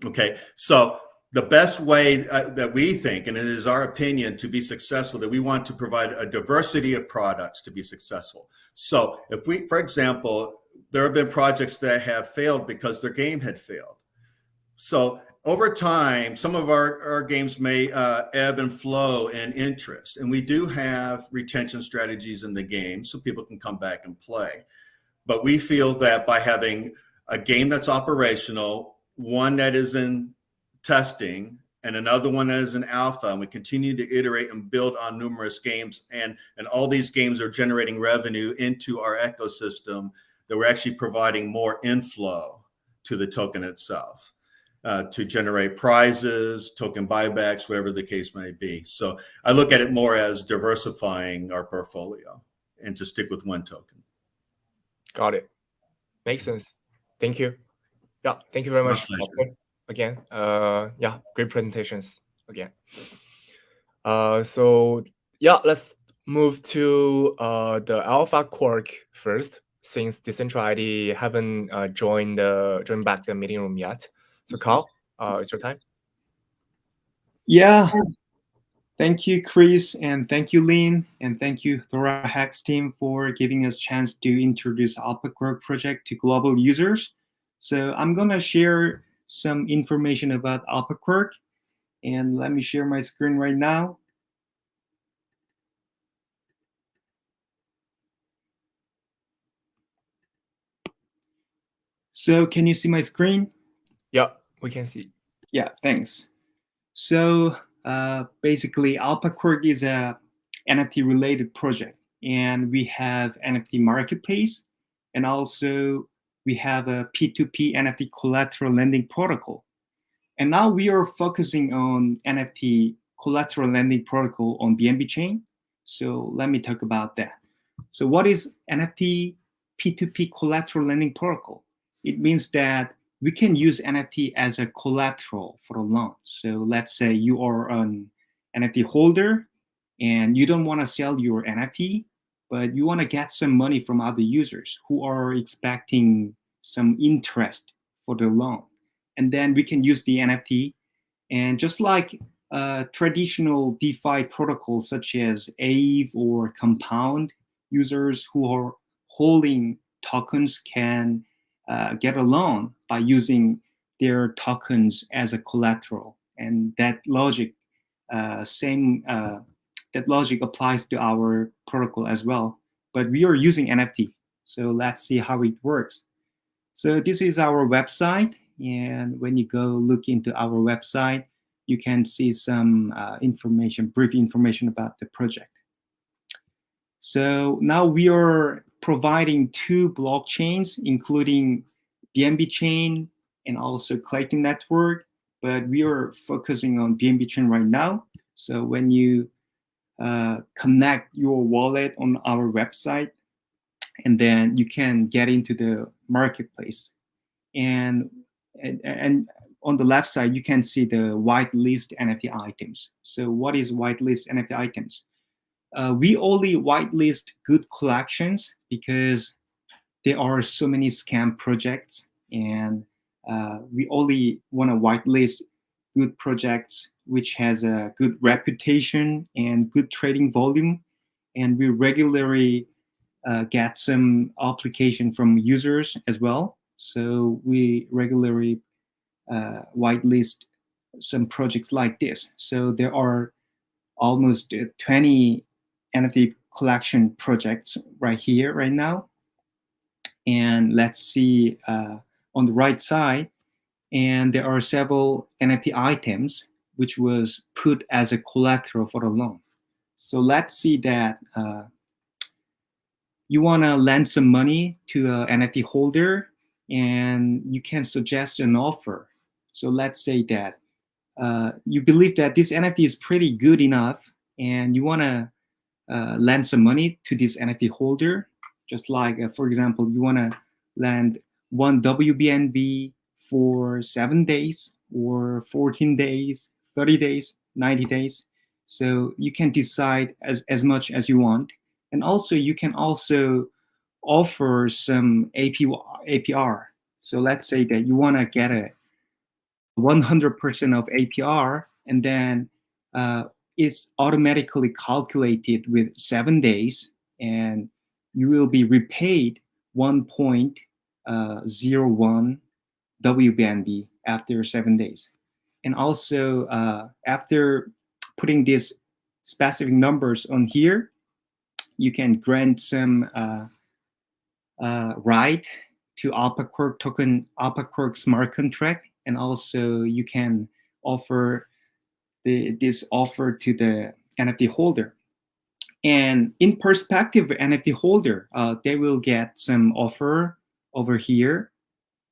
Okay, so the best way that we think, and it is our opinion to be successful, that we want to provide a diversity of products to be successful. So if we, for example, there have been projects that have failed because their game had failed. So over time, some of our games may ebb and flow in interest, and we do have retention strategies in the game so people can come back and play. But we feel that by having a game that's operational, one that is in testing, and another one that is in alpha, and we continue to iterate and build on numerous games, and all these games are generating revenue into our ecosystem, that we're actually providing more inflow to the token itself. To generate prizes, token buybacks, whatever the case may be. So I look at it more as diversifying our portfolio and to stick with one token. Got it. Makes sense. Thank you. Yeah, thank you very much, Doctor. Again, yeah, great presentations again. So yeah, let's move to the Alpha Quark first, since Decentral ID haven't joined back the meeting room yet. So Carl, it's your time. Yeah, thank you, Chris, and thank you, Lynn, and thank you, DoraHacks team, for giving us a chance to introduce Alpha Quark project to global users. So I'm gonna share some information about Alpha Quark, and let me share my screen right now. So can you see my screen? Yeah, we can see. Yeah, thanks. So basically, Alpha Quark is a NFT-related project, and we have NFT marketplace, and also we have a P2P NFT collateral lending protocol. And now we are focusing on NFT collateral lending protocol on BNB chain. So let me talk about that. So what is NFT P2P collateral lending protocol? It means that we can use NFT as a collateral for a loan. So let's say you are an NFT holder and you don't want to sell your NFT, but you want to get some money from other users who are expecting some interest for the loan. And then we can use the NFT. And just like traditional DeFi protocols such as Aave or Compound, users who are holding tokens can get a loan by using their tokens as a collateral, and that logic applies to our protocol as well. But we are using NFT, so let's see how it works. So this is our website, and when you go look into our website, you can see some brief information about the project. So now we are providing 2 blockchains, including BNB chain and also Clayton network, but we are focusing on BNB chain right now. So when you connect your wallet on our website, and then you can get into the marketplace, and on the left side you can see the whitelist NFT items. So what is whitelist NFT items? We only whitelist good collections because there are so many scam projects, and we only want to whitelist good projects which has a good reputation and good trading volume, and we regularly get some application from users as well. So we regularly whitelist some projects like this. So there are almost 20 NFT collection projects right here, right now. And let's see on the right side, and there are several NFT items which was put as a collateral for the loan. So let's see that you want to lend some money to an NFT holder, and you can suggest an offer. So let's say that you believe that this NFT is pretty good enough, and you want to lend some money to this NFT holder. Just like, for example, you want to lend 1 WBNB for 7 days, or 14 days, 30 days, 90 days. So you can decide as much as you want. And also, you can also offer some APR. So let's say that you want to get a 100% of APR, and then it's automatically calculated with 7 days, and you will be repaid 1.01 WBNB after 7 days. And also, after putting these specific numbers on here, you can grant some right to Quark token, Quark smart contract, and also you can offer this offer to the NFT holder. And in perspective, NFT holder, they will get some offer over here,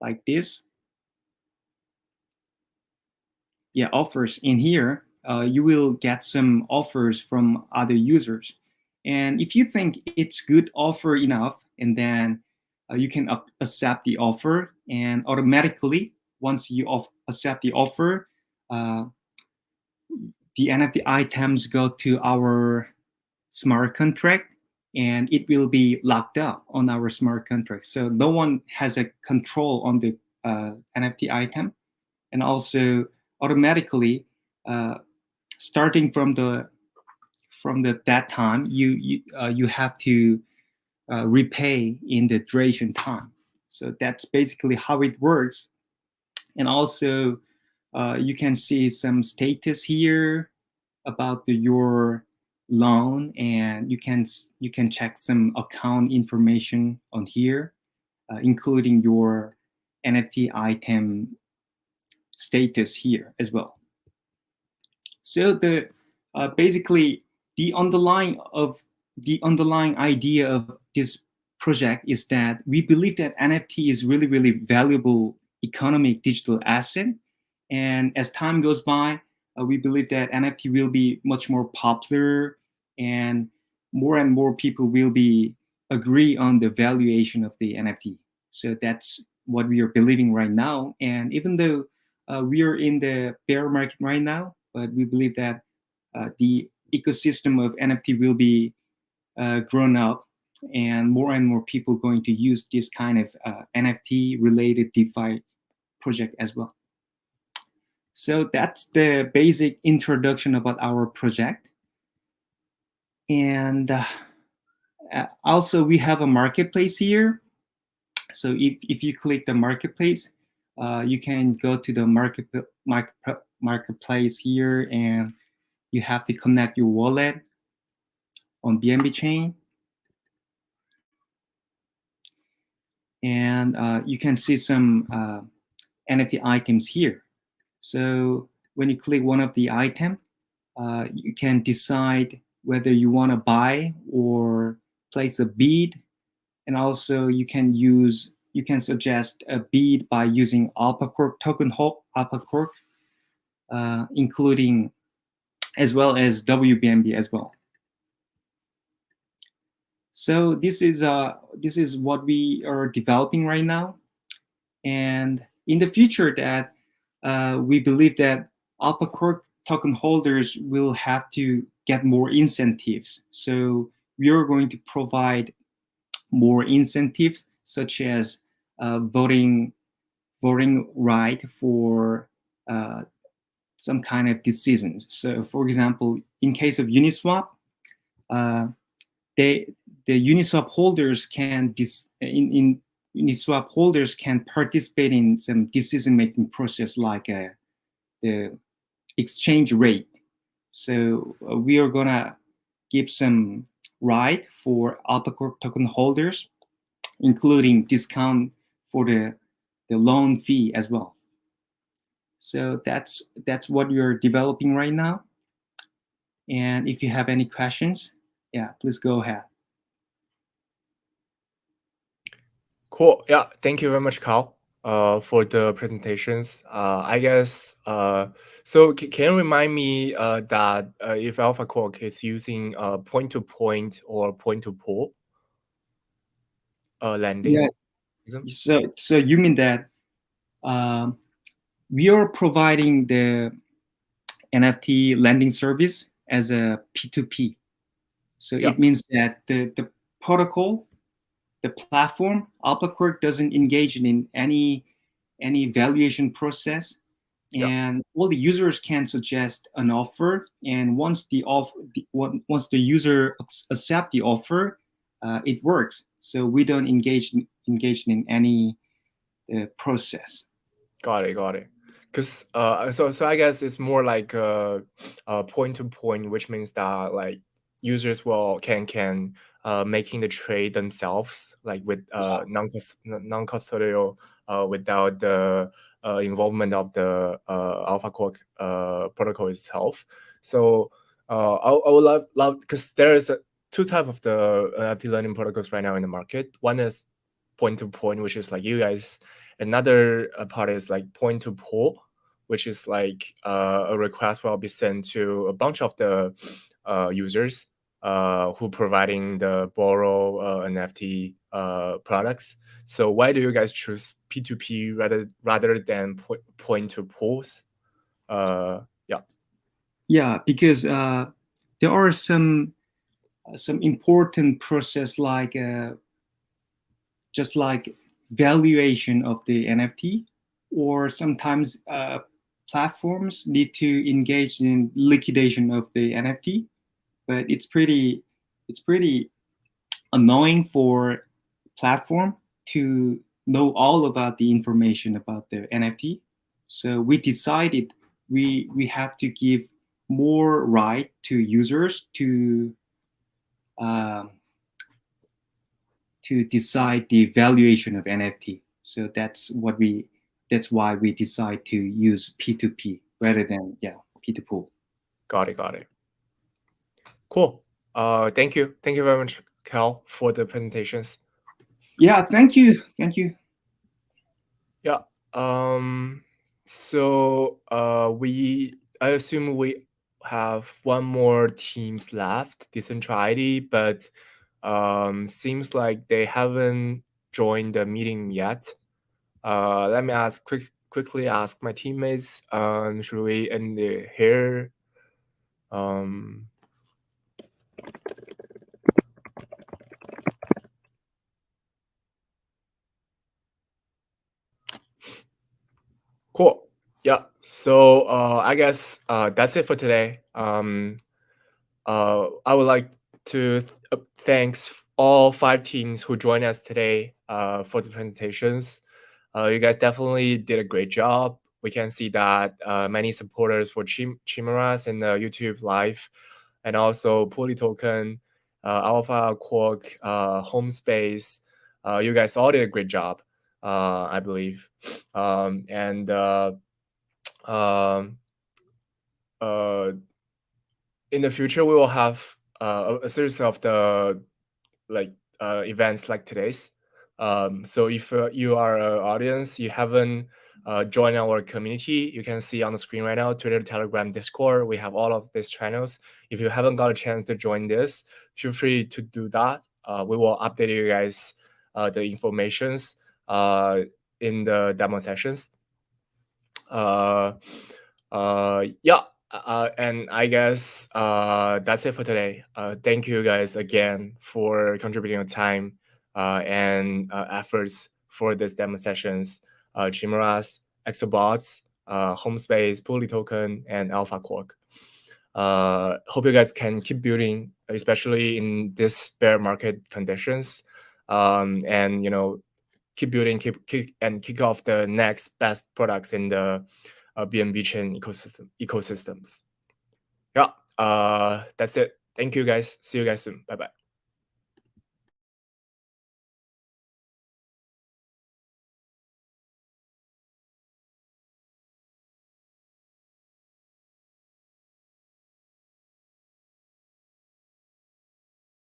like this. Yeah, offers in here. You will get some offers from other users. And if you think it's good offer enough, and then you can accept the offer, and automatically, once you accept the offer, the NFT items go to our smart contract, and it will be locked up on our smart contract. So no one has a control on the NFT item. And also automatically, starting from that time, you have to repay in the duration time. So that's basically how it works. And also, you can see some status here about your loan, and you can check some account information on here, including your NFT item status here as well. So the basically the underlying idea of this project is that we believe that NFT is really, really valuable economic digital asset. And as time goes by, we believe that NFT will be much more popular, and more people will be agree on the valuation of the NFT. So that's what we are believing right now. And even though we are in the bear market right now, but we believe that the ecosystem of NFT will be grown up, and more people going to use this kind of NFT related DeFi project as well. So that's the basic introduction about our project. And also we have a marketplace here. So if you click the marketplace, you can go to the marketplace here, and you have to connect your wallet on BNB chain. And you can see some NFT items here. So when you click one of the item, you can decide whether you want to buy or place a bid. And also you can suggest a bid by using Quark token Quark, including as well as WBNB as well. So this is what we are developing right now, and in the future, that we believe that Alpha Quark token holders will have to get more incentives. So we are going to provide more incentives, such as voting right for some kind of decisions. So, for example, in case of Uniswap, the Uniswap holders can Uniswap holders can participate in some decision-making process, like the exchange rate. So we are gonna give some right for Alpha Quark token holders, including discount for the loan fee as well. So that's what we are developing right now. And if you have any questions, yeah, please go ahead. Cool. Yeah, thank you very much, Carl, for the presentations. I guess so. Can you remind me that if Alpha Quark is using point-to-point or point-to-pool lending? Yeah. So you mean that we are providing the NFT lending service as a P2P. So Yeah. it means that the protocol, the platform, Alpha Quark doesn't engage in any valuation process, and all the users can suggest an offer, and once the user accept the offer, it works. So we don't engage in any process. Got it. Because so I guess it's more like point to point, which means that like users can making the trade themselves, like with non-custodial, without the involvement of the Alpha Quark protocol itself. So I would love because there is two type of the NFT learning protocols right now in the market. One is point to point, which is like you guys. Another part is like point to pool, which is like a request will be sent to a bunch of the users who providing the borrow NFT products. So why do you guys choose P2P rather than point to pools? Yeah, because there are some important process, like just like valuation of the NFT, or sometimes platforms need to engage in liquidation of the NFT. But it's pretty annoying for platform to know all about the information about the NFT. So we decided we have to give more right to users to decide the valuation of NFT. So that's why we decide to use P2P rather than P2Pool. Got it. Cool. Thank you very much, Cal, for the presentations. Yeah, thank you. Yeah. So I assume we have one more teams left, Decentral ID, but seems like they haven't joined the meeting yet. Let me quickly ask my teammates. Should we end here? Cool. Yeah. So I guess that's it for today. I would like to thanks all 5 teams who joined us today for the presentations. You guys definitely did a great job. We can see that many supporters for Chimeras in the YouTube live, and also Puli Token, Alpha, Quark, Homespace. You guys all did a great job, I believe. In the future, we will have a series of the events like today's. So if you are an audience, you haven't joined our community, you can see on the screen right now, Twitter, Telegram, Discord. We have all of these channels. If you haven't got a chance to join this, feel free to do that. we will update you guys the informations in the demo sessions. Yeah, and I guess that's it for today. Thank you guys again for contributing your time and efforts for this demo sessions. Chimeras, Exobots, Homespace, Puli Token, and Alpha Quark. Hope you guys can keep building, especially in this bear market conditions, and keep building, kick off the next best products in the BNB chain ecosystems. Yeah, that's it. Thank you guys. See you guys soon. Bye bye.